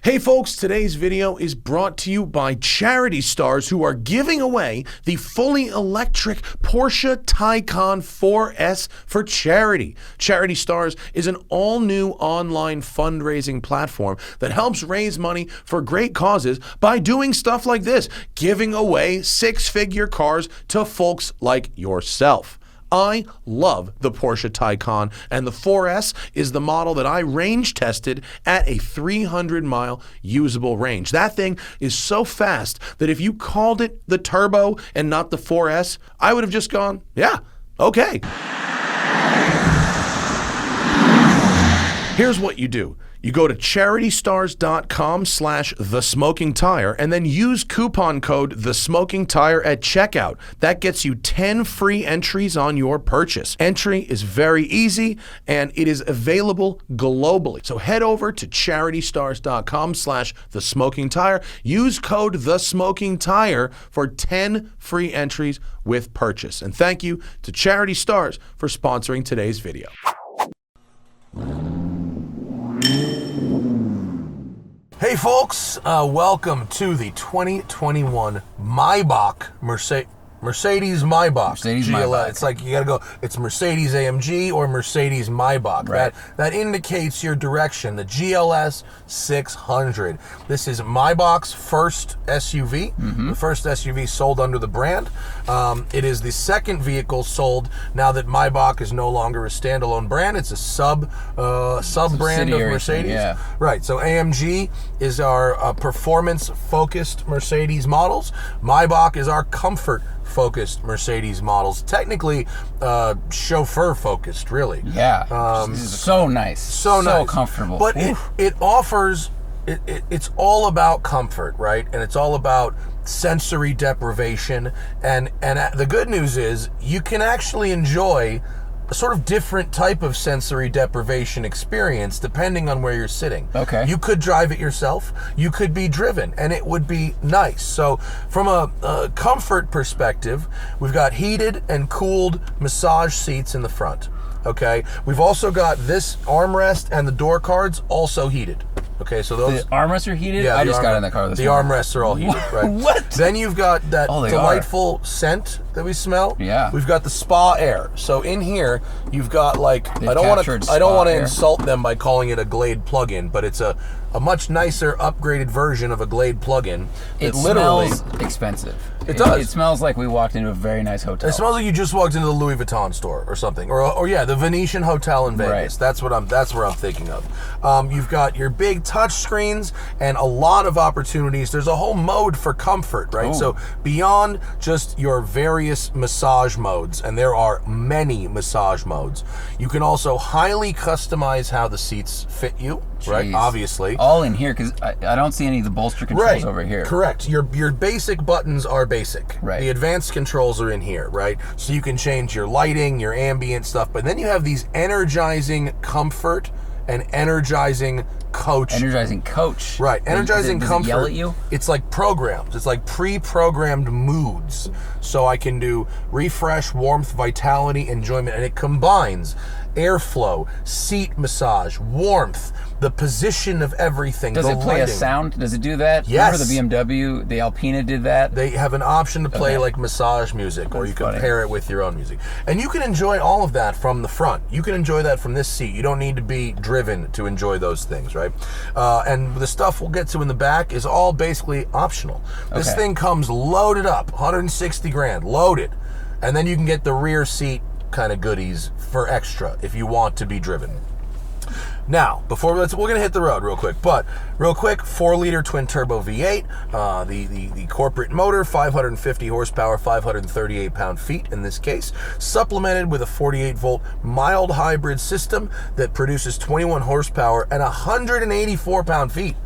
Hey folks, today's video is brought to you by Charity Stars, who are giving away the fully electric Porsche Taycan 4S for charity. Charity Stars is an all-new online fundraising platform that helps raise money for great causes by doing stuff like this, giving away six-figure cars to folks like yourself. I love the Porsche Taycan, and the 4S is the model that I range tested at a 300-mile usable range. That thing is so fast that if you called it the Turbo and not the 4S, I would have just gone, yeah, okay. Here's what you do. You go to CharityStars.com/thesmokingtire and then use coupon code TheSmokingTire at checkout. That gets you 10 free entries on your purchase. Entry is very easy and it is available globally. So head over to CharityStars.com/thesmokingtire. Use code TheSmokingTire for 10 free entries with purchase. And thank you to Charity Stars for sponsoring today's video. Hey folks, welcome to the 2021 Maybach Mercedes-Maybach GLS. It's like you gotta go, it's Mercedes AMG or Mercedes-Maybach. Right. That indicates your direction, the GLS600. This is Maybach's first SUV, the first SUV sold under the brand. It is the second vehicle sold now that Maybach is no longer a standalone brand. It's a sub-brand of Mercedes. Yeah. Right, so AMG is our performance-focused Mercedes models. Maybach is our comfort-focused Mercedes models. Technically, chauffeur-focused, really. Yeah, so nice. So comfortable. But it offers, it's all about comfort, right? And it's all about sensory deprivation. And the good news is you can actually enjoy a sort of different type of sensory deprivation experience depending on where you're sitting. Okay. You could drive it yourself, you could be driven, and it would be nice. So from a comfort perspective, we've got heated and cooled massage seats in the front. Okay. We've also got this armrest and the door cards also heated. Okay, so those... The armrests are heated? Yeah, I just got in the car this morning. The armrests are all heated, right? What? Then you've got that Oh, delightful scent that we smell. Yeah. We've got the spa air. So in here, you've got like... They've I don't want to air. insult them by calling it a Glade plug-in, but it's a much nicer, upgraded version of a Glade plug-in. It smells expensive. It does. It smells like we walked into a very nice hotel. It smells like you just walked into the Louis Vuitton store or something, or yeah, the Venetian Hotel in Vegas. Right. That's where I'm thinking of. You've got your big touch screens and a lot of opportunities. There's a whole mode for comfort, right? Ooh. So beyond just your various massage modes, and there are many massage modes, you can also highly customize how the seats fit you. Right, Jeez. obviously. All in here, because I don't see any of the bolster controls over here. Correct. Your basic buttons are basic. Right. The advanced controls are in here, right? So you can change your lighting, your ambient stuff, but then you have these energizing comfort and energizing coach. Energizing coach. Right. Energizing does comfort. It yell at you? It's like programs. It's like pre-programmed moods. So I can do refresh, warmth, vitality, enjoyment, and it combines airflow, seat massage, warmth, the position of everything. Does it play lighting. a sound? Does it do that? Yes. Remember the BMW, the Alpina did that? They have an option to play like massage music, or you can pair it with your own music. And you can enjoy all of that from the front. You can enjoy that from this seat. You don't need to be driven to enjoy those things, right? And the stuff we'll get to in the back is all basically optional. This thing comes loaded up, 160 grand, loaded. And then you can get the rear seat kind of goodies for extra if you want to be driven. Now, before we're going to hit the road real quick, but real quick, 4-liter twin-turbo V8, the corporate motor, 550 horsepower, 538 pound-feet in this case, supplemented with a 48-volt mild hybrid system that produces 21 horsepower and 184 pound-feet.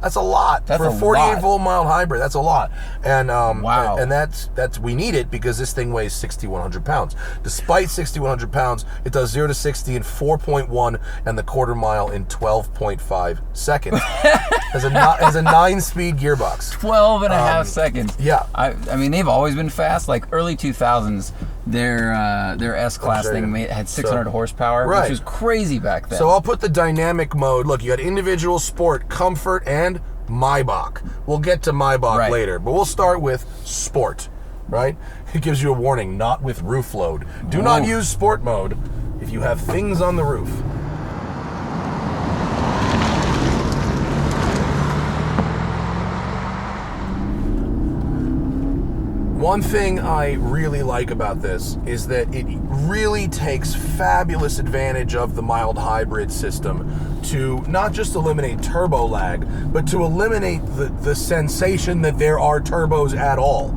That's a lot. That's for a 48-volt mild hybrid. That's a lot. And wow. And that's we need it because this thing weighs 6,100 pounds. Despite 6,100 pounds, it does 0 to 60 in 4.1 and the quarter mile in 12.5 seconds. Has a 9-speed gearbox. 12 and a half seconds. Yeah. I mean, they've always been fast. Like early 2000s, their S-Class thing had 600 horsepower, which was crazy back then. So I'll put the dynamic mode. Look, you got individual, sport, comfort, and Maybach. We'll get to Maybach later, but we'll start with sport, right? It gives you a warning, not with roof load. Do not use sport mode if you have things on the roof. One thing I really like about this is that it really takes fabulous advantage of the mild hybrid system to not just eliminate turbo lag, but to eliminate the sensation that there are turbos at all.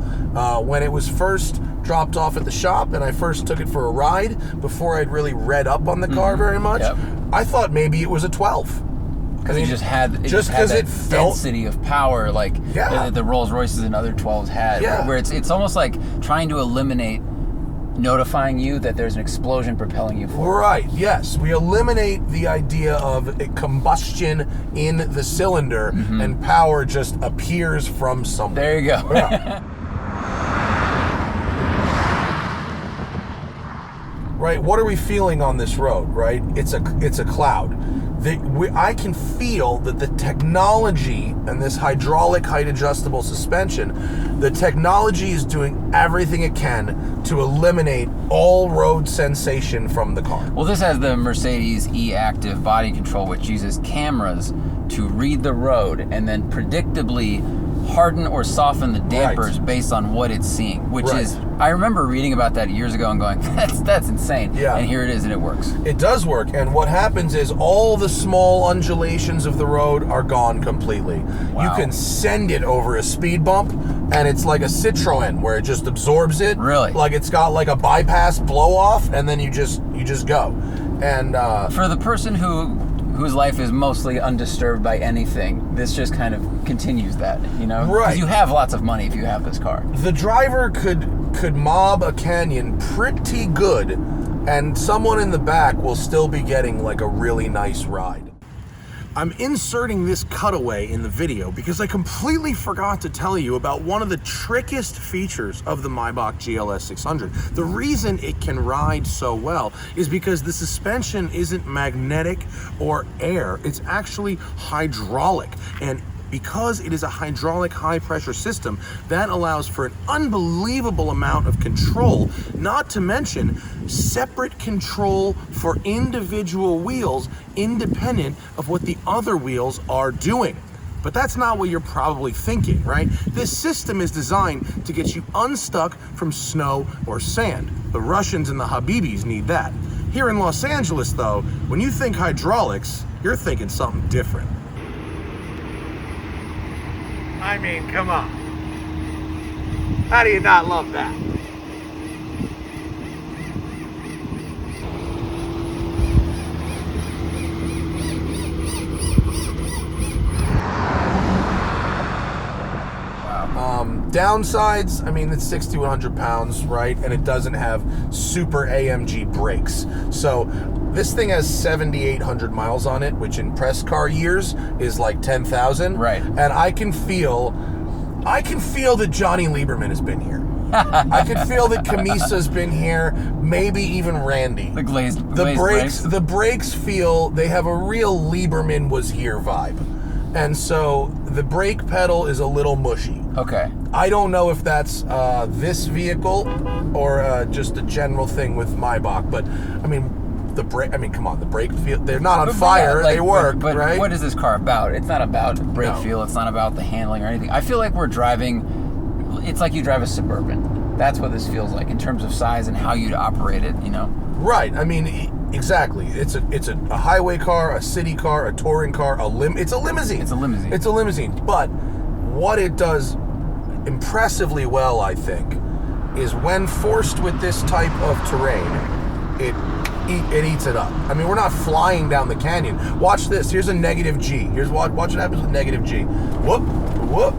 When it was first dropped off at the shop and I first took it for a ride, before I'd really read up on the car very much, I thought maybe it was a 12. Because it just had that density of power, like the Rolls Royces and other 12s had, where it's almost like trying to eliminate notifying you that there's an explosion propelling you forward. Right, yes. We eliminate the idea of a combustion in the cylinder and power just appears from somewhere. There you go. Yeah. Right, what are we feeling on this road, right? It's a cloud. I can feel that the technology and this hydraulic height adjustable suspension, the technology is doing everything it can to eliminate all road sensation from the car. Well, this has the Mercedes e-active body control, which uses cameras to read the road and then predictably harden or soften the dampers based on what it's seeing, which is, I remember reading about that years ago and going, that's insane. Yeah. And here it is, and it works. It does work, and what happens is all the small undulations of the road are gone completely. Wow. You can send it over a speed bump, and it's like a Citroen where it just absorbs it. Really? Like it's got like a bypass blow off, and then you just go. And for the person whose life is mostly undisturbed by anything, this just kind of continues that, you know? Right. Because you have lots of money if you have this car. The driver could mob a canyon pretty good, and someone in the back will still be getting like a really nice ride. I'm inserting this cutaway in the video because I completely forgot to tell you about one of the trickiest features of the Maybach GLS600. The reason it can ride so well is because the suspension isn't magnetic or air, it's actually hydraulic. And because it is a hydraulic high-pressure system, that allows for an unbelievable amount of control, not to mention separate control for individual wheels independent of what the other wheels are doing. But that's not what you're probably thinking, right? This system is designed to get you unstuck from snow or sand. The Russians and the Habibis need that. Here in Los Angeles, though, when you think hydraulics, you're thinking something different. I mean, come on. How do you not love that? Downsides, I mean, it's 6,100 pounds, right? And it doesn't have super AMG brakes. So this thing has 7,800 miles on it, which in press car years is like 10,000. Right. And I can feel that Johnny Lieberman has been here. I can feel that Camisa's been here, maybe even Randy. The brakes feel, they have a real Lieberman was here vibe. And so the brake pedal is a little mushy. Okay. I don't know if that's this vehicle or just a general thing with Maybach, but I mean, come on, the brake feel, they're not on fire, they work, but right? What is this car about? It's not about brake feel, it's not about the handling or anything. I feel like we're driving, it's like you drive a Suburban. That's what this feels like in terms of size and how you'd operate it, you know? Right, I mean, exactly. It's a highway car, a city car, a touring car, it's a limousine. It's a limousine. It's a limousine, but what it does impressively well, I think, is when forced with this type of terrain, it eats it up. I mean, we're not flying down the canyon. Watch this. Here's a negative G. Watch what happens with negative G. Whoop, whoop.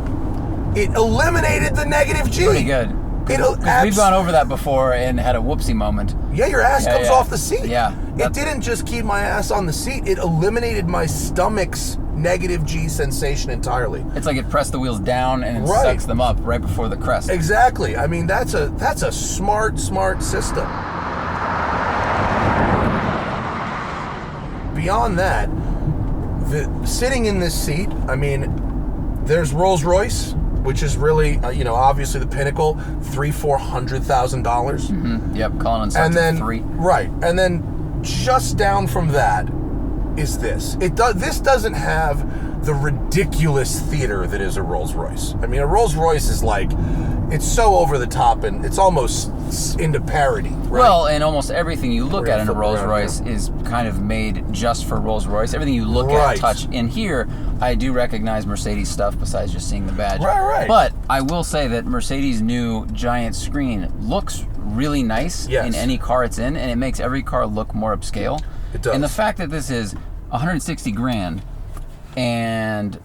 It eliminated the negative G. Pretty good. We've gone over that before and had a whoopsie moment. Yeah, your ass comes off the seat. Yeah. It didn't just keep my ass on the seat. It eliminated my stomach's negative G sensation entirely. It's like it pressed the wheels down and it sucks them up right before the crest. Exactly. I mean, that's a smart system. Beyond that, sitting in this seat, I mean, there's Rolls-Royce, which is really, obviously the pinnacle, $300,000-$400,000. Mm-hmm. Yep, Cullinan starts at 3. Right, and then just down from that is this. This doesn't have the ridiculous theater that is a Rolls-Royce. I mean, a Rolls-Royce is like, it's so over the top and it's almost into parody. Right? Well, and almost everything you look at in a Rolls-Royce is kind of made just for Rolls-Royce. Everything you look at, touch in here, I do recognize Mercedes stuff besides just seeing the badge. Right. But I will say that Mercedes' new giant screen looks really nice in any car it's in, and it makes every car look more upscale. It does. And the fact that this is $160,000 and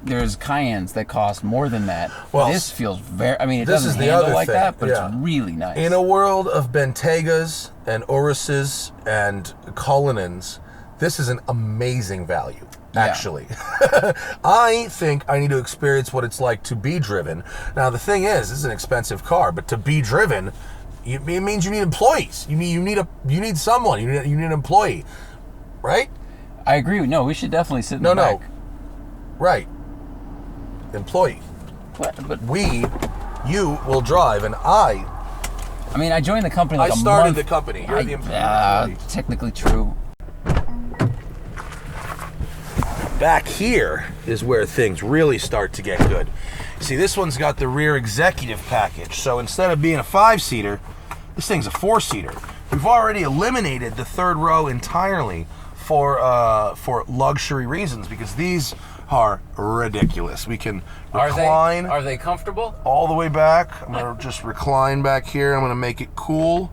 there's Cayennes that cost more than that. Well, this feels very, I mean, it doesn't handle like that, but it's really nice. In a world of Bentaygas and Uruses and Cullinans, this is an amazing value, actually. I think I need to experience what it's like to be driven. Now, the thing is, this is an expensive car, but to be driven, it means you need employees. You need someone. You need an employee, right? I agree. No, we should definitely sit in the back. Right. Employee. But you will drive, and I mean, I joined the company like a month. I started the company. You're the employee. Technically true. Back here is where things really start to get good. See, this one's got the rear executive package. So instead of being a 5-seater, this thing's a 4-seater. We've already eliminated the third row entirely for luxury reasons, because these are ridiculous. We can recline. Are they comfortable? All the way back. I'm going to just recline back here. I'm going to make it cool.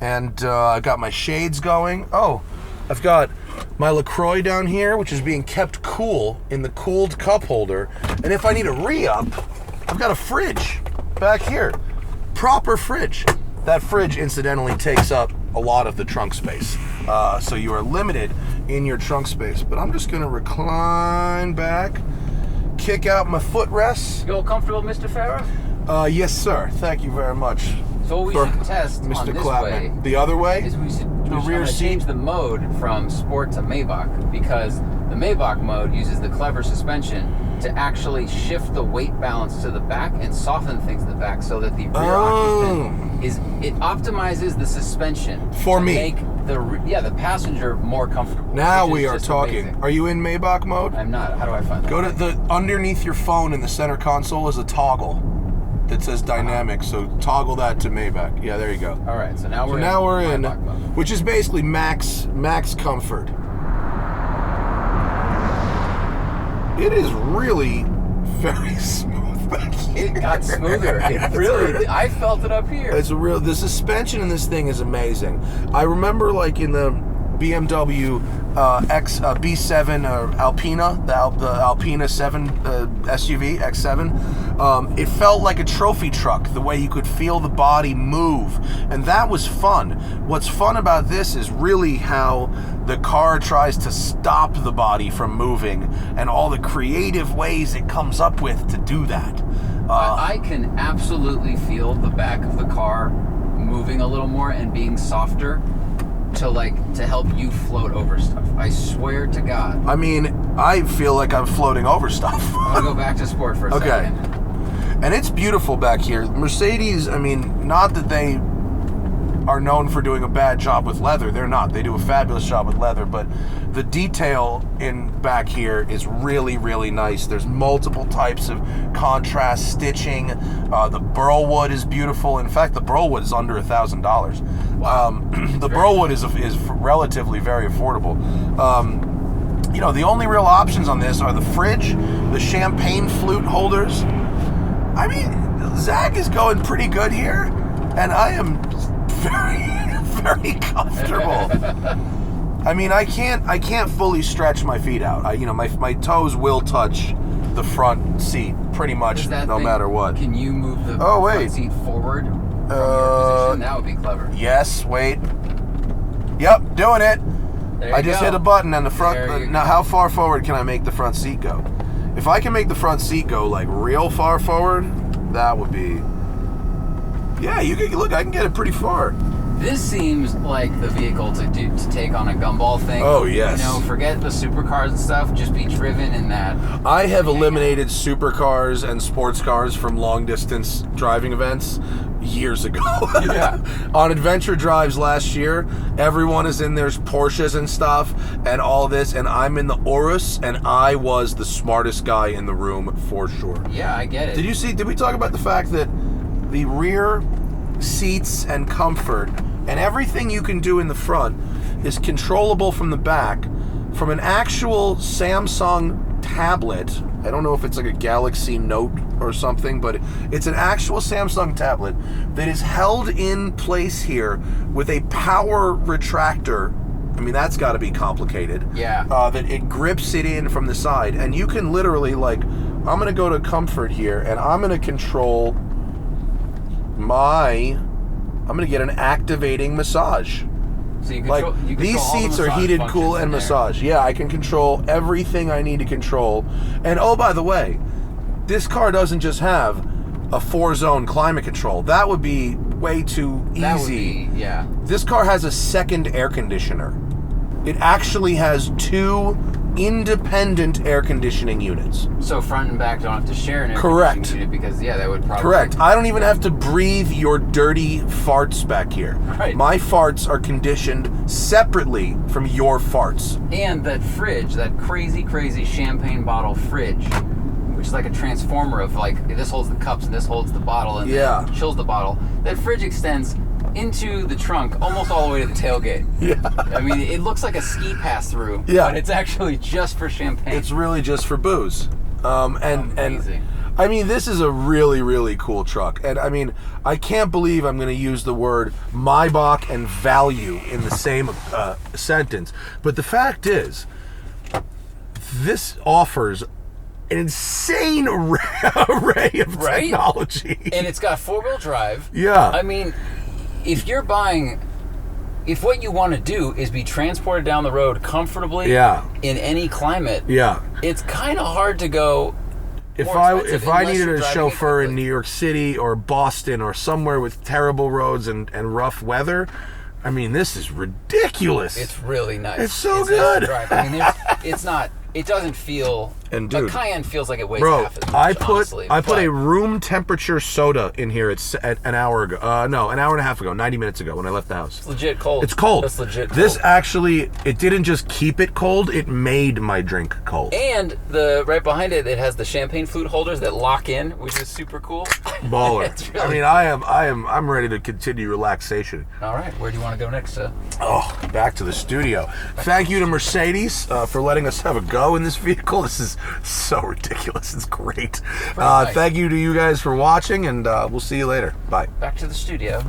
And I've got my shades going. Oh, I've got my LaCroix down here, which is being kept cool in the cooled cup holder. And if I need a re-up, I've got a fridge back here. Proper fridge. That fridge, incidentally, takes up a lot of the trunk space. So you are limited in your trunk space. But I'm just going to recline back, kick out my footrests. You all comfortable, Mr. Farah? Yes, sir. Thank you very much. So what we should test Mr. on this Clapman. way. The other way? Is we should change the mode from sport to Maybach, because the Maybach mode uses the clever suspension to actually shift the weight balance to the back and soften things in the back, so that the rear occupant it optimizes the suspension for me. Make the passenger more comfortable. Now we are talking. Amazing. Are you in Maybach mode? I'm not. How do I find that? Go to the underneath your phone in the center console is a toggle that says dynamic. So toggle that to Maybach. Yeah, there you go. All right. So now we're in Maybach mode, which is basically max comfort. It is really very smooth back here. It got smoother. I felt it up here. The suspension in this thing is amazing. I remember, like, in the BMW B7 or Alpina, the Alpina 7 SUV X7. It felt like a trophy truck, the way you could feel the body move, and that was fun. What's fun about this is really how the car tries to stop the body from moving, and all the creative ways it comes up with to do that. I can absolutely feel the back of the car moving a little more and being softer to help you float over stuff. I swear to God. I mean, I feel like I'm floating over stuff. I'm gonna go back to sport for a second. And it's beautiful back here. Mercedes, I mean, not that they are known for doing a bad job with leather. They're not. They do a fabulous job with leather, but the detail in back here is really, really nice. There's multiple types of contrast stitching. The burl wood is beautiful. In fact, the burl wood is under $1,000. Wow. The burl wood is relatively very affordable. The only real options on this are the fridge, the champagne flute holders. I mean, Zach is going pretty good here, and I am very, very comfortable. I mean, I can't fully stretch my feet out. My toes will touch the front seat pretty much no matter what. Can you move the front seat forward from your position? That would be clever. Yes, wait. Yep, doing it. I just hit a button and the front. Now, how far forward can I make the front seat go? If I can make the front seat go like real far forward, that would be. Yeah, you can look. I can get it pretty far. This seems like the vehicle to take on a gumball thing. Oh, yes. You know, forget the supercars and stuff. Just be driven in that. I have eliminated supercars and sports cars from long distance driving events years ago. Yeah. On adventure drives last year, everyone is in their Porsches and stuff and all this, and I'm in the Urus, and I was the smartest guy in the room for sure. Yeah, I get it. Did we talk about the fact that the rear seats and comfort and everything you can do in the front is controllable from the back from an actual Samsung tablet. I don't know if it's like a Galaxy Note or something, but it's an actual Samsung tablet that is held in place here with a power retractor. I mean, that's got to be complicated. Yeah. That it grips it in from the side, and you can literally, like, I'm going to go to comfort here, and I'm going to control I'm going to get an activating massage. So you control, you these seats are heated, cool, and massage. Yeah, I can control everything I need to control. And oh, by the way, this car doesn't just have a 4-zone climate control. That would be way too easy. Yeah. This car has a second air conditioner. It actually has 2 independent air conditioning units. So front and back don't have to share an air Correct. conditioning unit because, yeah, that would probably... Correct. I don't even have to breathe your dirty farts back here. Right. My farts are conditioned separately from your farts. And that fridge, that crazy, crazy champagne bottle fridge, which is like a transformer of, like, this holds the cups and this holds the bottle and then chills the bottle. That fridge extends into the trunk almost all the way to the tailgate. Yeah. I mean, it looks like a ski pass through, but it's actually just for champagne. It's really just for booze. And I mean, this is a really, really cool truck. And I mean, I can't believe I'm going to use the word Maybach and value in the same sentence. But the fact is, this offers an insane array of technology. And it's got 4-wheel drive. Yeah. I mean, if what you want to do is be transported down the road comfortably in any climate, it's kind of hard to go. If I needed a chauffeur in New York City or Boston or somewhere with terrible roads and rough weather, I mean, this is ridiculous. It's really nice. It's so good. Nice to drive. I mean, it's not. It doesn't feel. And dude, a Cayenne feels like it weighs half as much. I put a room temperature soda in here at an hour ago. No, an hour and a half ago, 90 minutes ago when I left the house. It's legit cold. It's cold. That's legit cold. This actually, it didn't just keep it cold; it made my drink cold. And right behind it, it has the champagne flute holders that lock in, which is super cool. Baller. Really I'm ready to continue relaxation. All right, where do you want to go next? Back to the studio. Thank you to Mercedes for letting us have a go in this vehicle. This is so ridiculous. It's great. Nice. Thank you to you guys for watching, and we'll see you later. Bye. Back to the studio.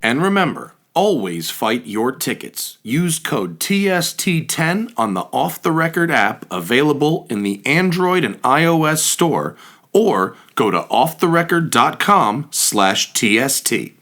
And remember, always fight your tickets. Use code TST10 on the Off the Record app available in the Android and iOS store, or go to offtherecord.com/TST.